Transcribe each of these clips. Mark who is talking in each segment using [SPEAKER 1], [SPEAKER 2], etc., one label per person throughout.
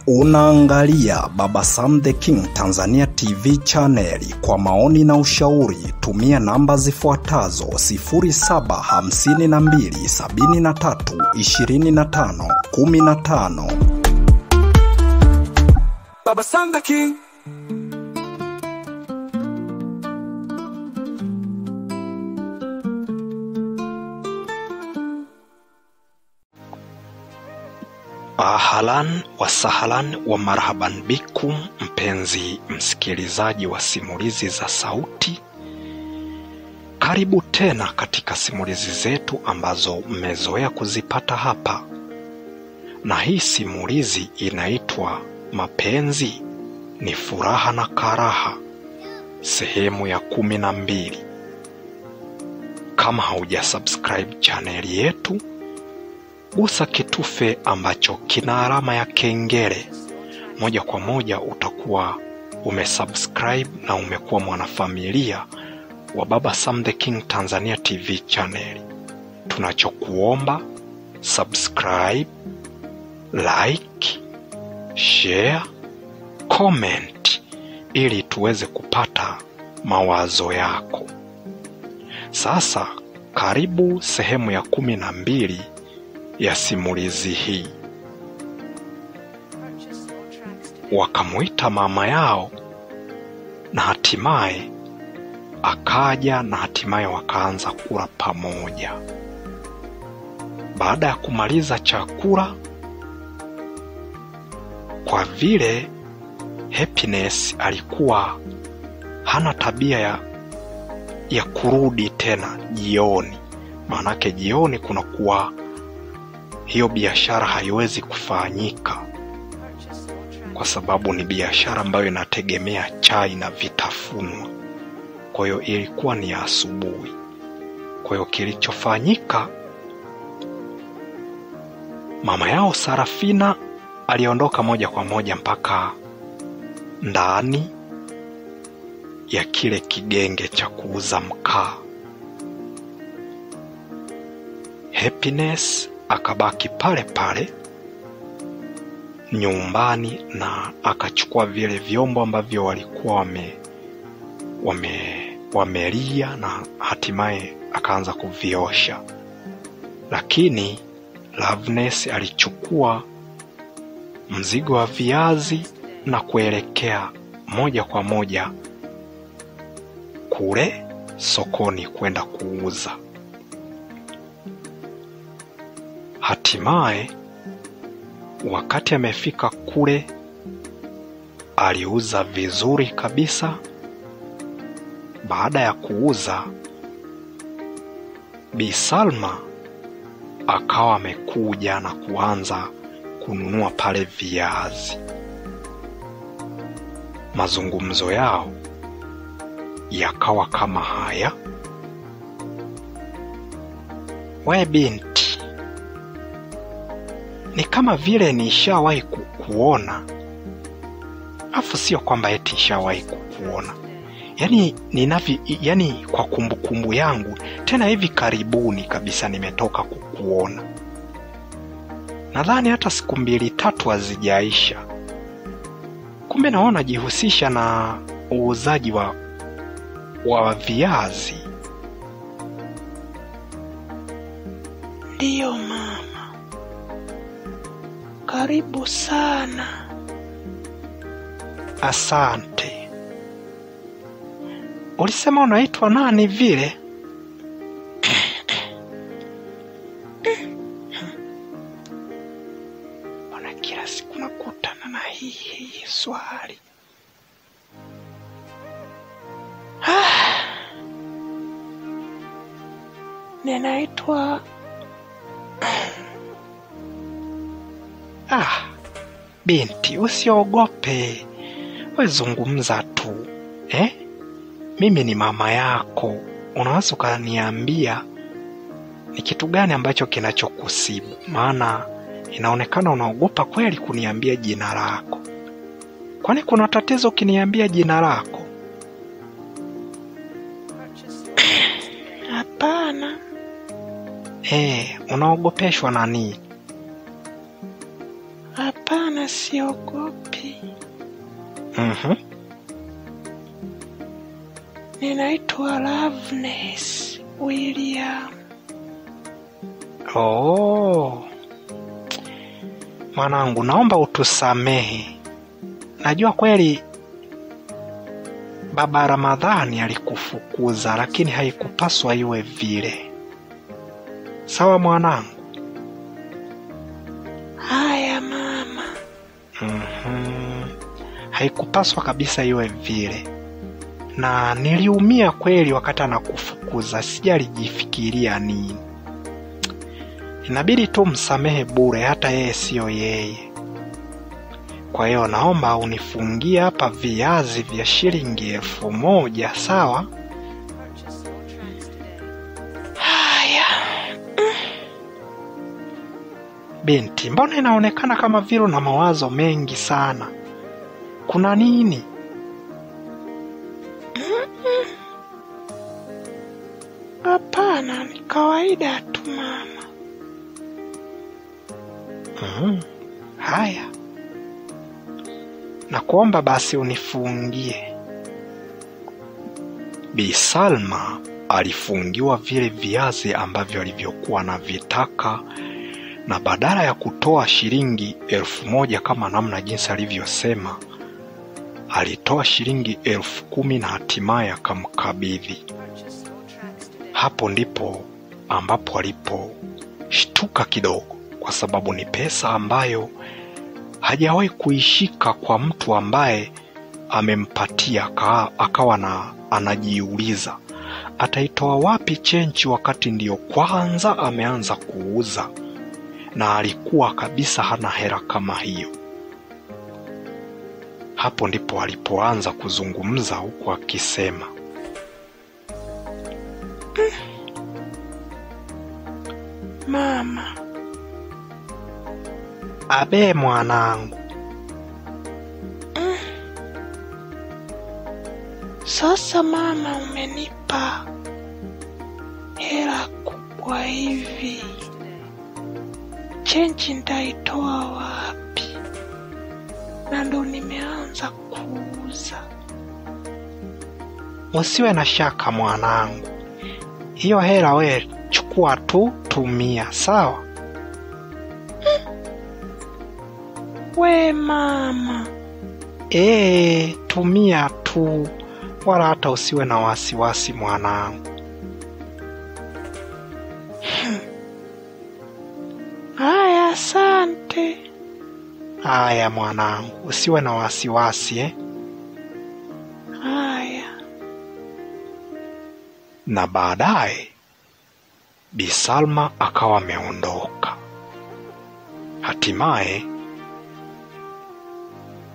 [SPEAKER 1] Unaangalia Baba Sam the King Tanzania TV channel. Kwa maoni na ushauri tumia namba zifuatazo 0752732515. Baba Sam the King. Ahlan wa sahlan wa marhaban bikum, mpenzi msikilizaji wa simulizi za sauti. Karibu tena katika simulizi zetu ambazo mmezoea kuzipata hapa. Na hii simulizi inaitwa Mapenzi ni Furaha na Karaha, sehemu ya 12. Kama haujasubscribe channel yetu, gusa kitufe ambacho kina alama ya kengele. Moja kwa moja utakuwa umesubscribe na umekuwa mwanafamilia wa Baba Sam the King Tanzania TV channel. Tunachokuomba subscribe, like, share, comment ili tuweze kupata mawazo yako. Sasa karibu sehemu ya 12 ya simulizi hii. Wakamuita mama yao na hatimaye akaja na hatimaye wakaanza kula pamoja. Baada ya kumaliza chakula, kwa vile Happiness alikuwa hana tabia ya kurudi tena jioni, maanake jioni kunakuwa hiyo biashara haiwezi kufanyika kwa sababu ni biashara ambayo inategemea chai na vitafunwa. Kwa hiyo ilikuwa ni asubuhi. Kwa hiyo kilichofanyika, mama yao Sarafina aliondoka moja kwa moja mpaka ndani ya kile kigenge cha kuuza mkaa. Happiness akabaki pale pale nyumbani na akachukua vile vyombo ambavyo walikuwa wamelia na hatimaye akaanza kuviosha. Lakini Loveness alichukua mzigo wa viazi na kuelekea moja kwa moja kule sokoni kwenda kuuza. Hatimaye wakati amefika kule, aliuza vizuri kabisa. Baada ya kuuza, Bi Salma akawa amekuja na kuanza kununua pale viazi. Mazungumzo yao yakawa kama haya: "We binti, ni kama vile nishawahi kukuona." Afu sio kwamba eti nishawahi kukuona. Yani kwa kumbukumbu yangu tena hivi karibuni kabisa nimetoka kukuona. Nadhani hata siku 2-3 hazijaisha. Kumbe naona jihusisha na uuzaji wa viazi.
[SPEAKER 2] Ndio mama. Karibu sana.
[SPEAKER 1] Asante. Ulisema unaitwa nani vile?
[SPEAKER 2] Ona kila siku nakutana na hii swali. Ninaitwa
[SPEAKER 1] binti, usiogope. Wewe zungumza tu. Mimi ni mama yako. Unaweza kuniambia ni kitu gani ambacho kinachokusibu? Maana inaonekana unaogopa kweli kuniambia jina lako. Kwani kuna tatizo kiniambia jina lako?
[SPEAKER 2] Hapana.
[SPEAKER 1] Unaogopeshwa na nini?
[SPEAKER 2] Hapana. Hapana, siogopi. Ninaitwa Loveness William.
[SPEAKER 3] Oh. Mwanangu, naomba utusamehe. Najua kweli Baba Ramadhani alikufukuza, lakini haikupaswa iwe vile. Sawa mwanangu?
[SPEAKER 2] Haya mama.
[SPEAKER 3] Haikupaswa kabisa iwe vile. Na niliumia kweli wakati anakufukuza, sijalijifikiria nini. Inabidi tu msamehe bure, hata yeye sio yeye. Kwa hiyo naomba unifungie hapa viazi vya shilingi 1000, sawa?
[SPEAKER 2] Haya.
[SPEAKER 3] Binti, mbona inaonekana kama vile una mawazo mengi sana? Kuna nini?
[SPEAKER 2] Hapana, ni kawaida tu mama.
[SPEAKER 3] Haya. Nakuomba basi unifungie. Bi Salma alifungiwa vile viazi ambavyo alivyokuwa anavitaka, na badala ya kutoa shilingi 1000 kama namna jinsi alivyosema, alitoa shilingi 10,000 na hatimaye akamkabidhi. Hapo ndipo ambapo aliposhtuka kidogo, kwa sababu ni pesa ambayo hajawahi kuishika kwa mtu ambaye amempatia. Akawa anajiuliza ataitoa wapi chenchi wakati ndiyo kwanza ameanza kuuza, na alikuwa kabisa hana hela kama hiyo. Hapo ndipo alipoanza kuzungumza huku akisema,
[SPEAKER 2] Mama.
[SPEAKER 3] Abe mwanangu.
[SPEAKER 2] Sasa mama, umenipa hela kubwa hivi, chenji nitaitoa wapi? Na ndo nimeanza kuuza.
[SPEAKER 3] Usiwe na shaka mwanangu, hiyo hela we chukua tu, tumia, sawa?
[SPEAKER 2] We mama.
[SPEAKER 3] Tumia tu, wala hata usiwe na wasiwasi mwanangu.
[SPEAKER 2] Haya, asante.
[SPEAKER 3] Haya mwanangu, usiwe na wasiwasi.
[SPEAKER 2] Haya.
[SPEAKER 3] Na baadaye Bi Salma akawa ameondoka. Hatimaye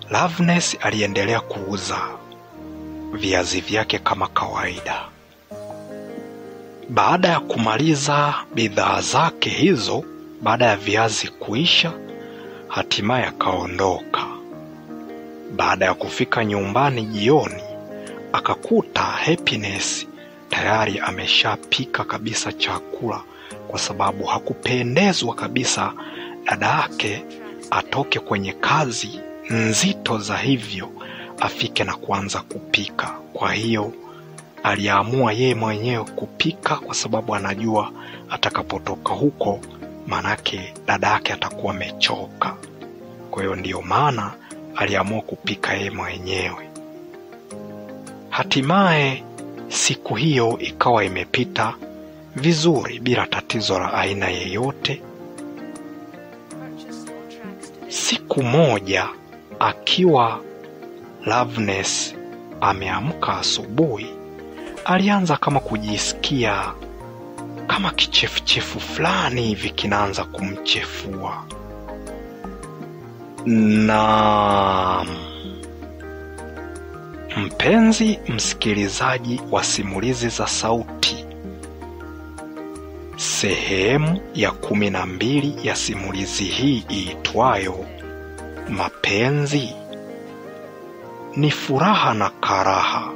[SPEAKER 3] Loveness aliendelea kuuza viazi vyake kama kawaida. Baada ya kumaliza bidhaa zake hizo, baada ya viazi kuisha, hatimaye akaondoka. Baada ya kufika nyumbani jioni, akakuta Happiness tayari ameshapika kabisa chakula, kwa sababu hakupendezwa kabisa dada yake atoke kwenye kazi nzito za hivyo afike na kuanza kupika. Kwa hiyo aliamua yeye mwenyewe kupika, kwa sababu anajua atakapotoka huko manake dada yake atakuwa amechoka. Kwa hiyo ndiyo maana aliamua kupika yeye mwenyewe. Hatimaye siku hiyo ikawa imepita vizuri bila tatizo la aina yeyote. Siku moja akiwa Loveness ameamka asubuhi, alianza kama kujisikia kama kichefuchefu fulani hivi kinaanza kumchefua. Na mpenzi msikilizaji wa simulizi za sauti, sehemu ya 12 ya simulizi hii iitwayo Mapenzi ni Furaha na Karaha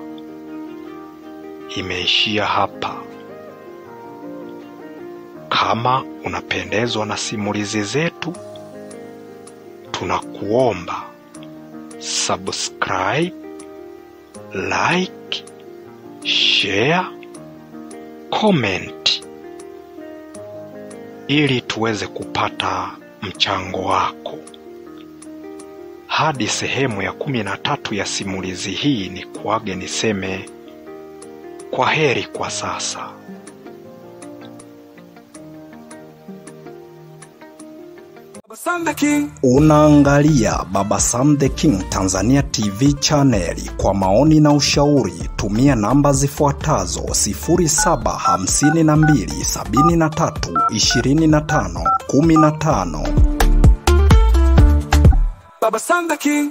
[SPEAKER 3] imeishia hapa. Kama unapendezwa na simulizi zetu, tunakuomba subscribe, like, share, comment ili tuweze kupata mchango wako. Hadi sehemu ya 13 ya simulizi hii ni kuage niseme kwaheri kwa sasa.
[SPEAKER 1] Unaangalia Baba Sam the King Tanzania TV channel. Kwa maoni na ushauri tumia namba zifuatazo 0752732515.
[SPEAKER 4] Baba Sam the King.